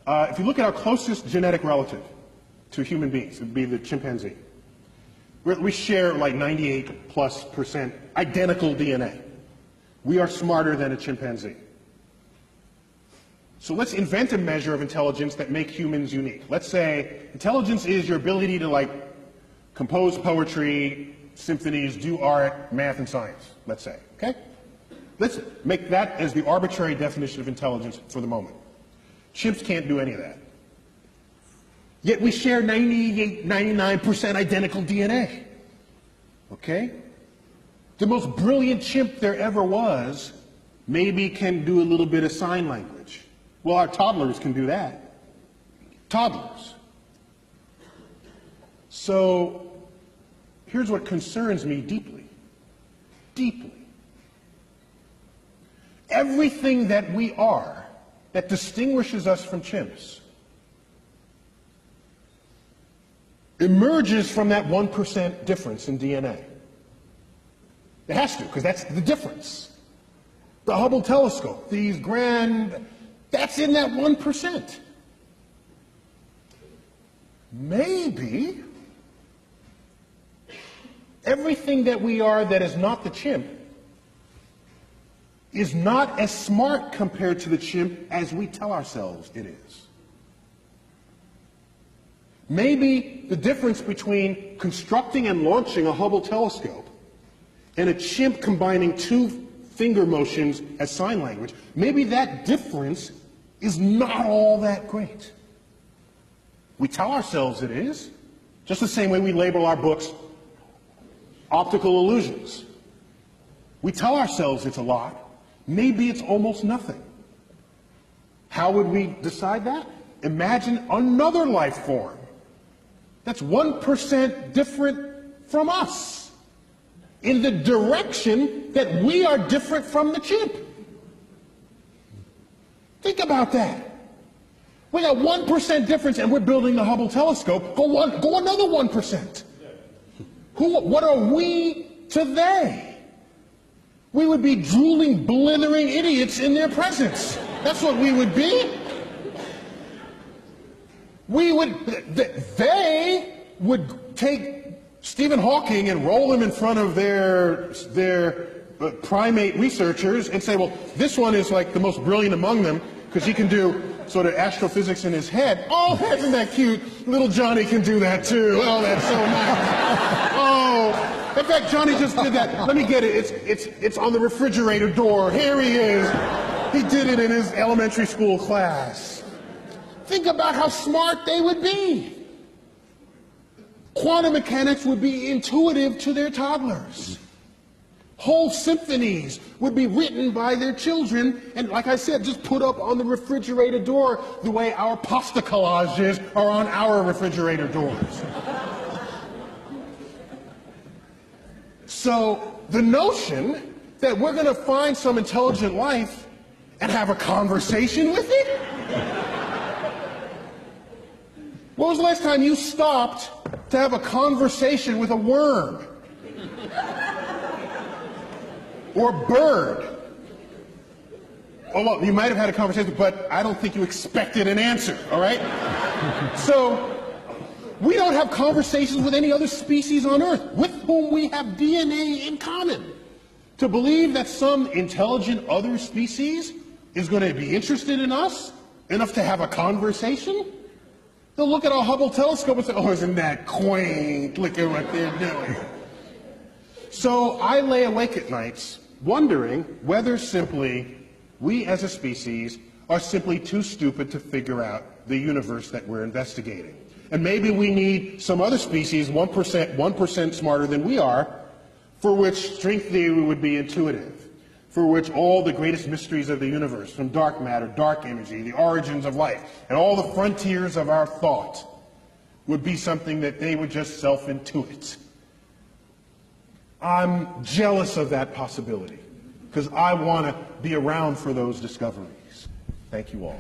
If you look at our closest genetic relative to human beings, it would be the chimpanzee. We share like 98+% identical DNA. We are smarter than a chimpanzee. So let's invent a measure of intelligence that makes humans unique. Let's say intelligence is your ability to like compose poetry, symphonies, do art, math, and science, let's say, okay? Let's make that as the arbitrary definition of intelligence for the moment. Chimps can't do any of that. Yet we share 98, 99% identical DNA, okay? The most brilliant chimp there ever was maybe can do a little bit of sign language. Well, our toddlers can do that. Toddlers. So here's what concerns me deeply. Deeply. Everything that we are that distinguishes us from chimps emerges from that 1% difference in DNA. It has to, because that's the difference. The Hubble telescope, these grand, that's in that 1%. Maybe everything that we are that is not the chimp is not as smart compared to the chimp as we tell ourselves it is. Maybe the difference between constructing and launching a Hubble telescope and a chimp combining two finger motions as sign language, maybe that difference is not all that great. We tell ourselves it is, just the same way we label our books optical illusions. We tell ourselves it's a lot. Maybe it's almost nothing. How would we decide that? Imagine another life form that's 1% different from us in the direction that we are different from the chimp. Think about that. We got 1% difference and we're building the Hubble telescope. Go another 1%. What are we to they? We would be drooling, blithering idiots in their presence. That's what we would be. They would take Stephen Hawking and roll him in front of their primate researchers and say, well, this one is like the most brilliant among them because he can do sort of astrophysics in his head. Oh, isn't that cute? Little Johnny can do that too. Oh, that's so nice. Oh. In fact, Johnny just did that. Let me get it. It's on the refrigerator door. Here he is. He did it in his elementary school class. Think about how smart they would be. Quantum mechanics would be intuitive to their toddlers. Whole symphonies would be written by their children and, like I said, just put up on the refrigerator door the way our pasta collages are on our refrigerator doors. So the notion that we're going to find some intelligent life and have a conversation with it? When was the last time you stopped to have a conversation with a worm? Or a bird? Oh, well, you might have had a conversation, but I don't think you expected an answer, all right? So we don't have conversations with any other species on Earth with whom we have DNA in common. To believe that some intelligent other species is going to be interested in us enough to have a conversation? They'll look at our Hubble telescope and say, oh, isn't that quaint? Look at what they're doing. So I lay awake at nights wondering whether simply we as a species are simply too stupid to figure out the universe that we're investigating. And maybe we need some other species, 1% smarter than we are, for which string theory would be intuitive, for which all the greatest mysteries of the universe, from dark matter, dark energy, the origins of life, and all the frontiers of our thought would be something that they would just self-intuit. I'm jealous of that possibility, because I want to be around for those discoveries. Thank you all.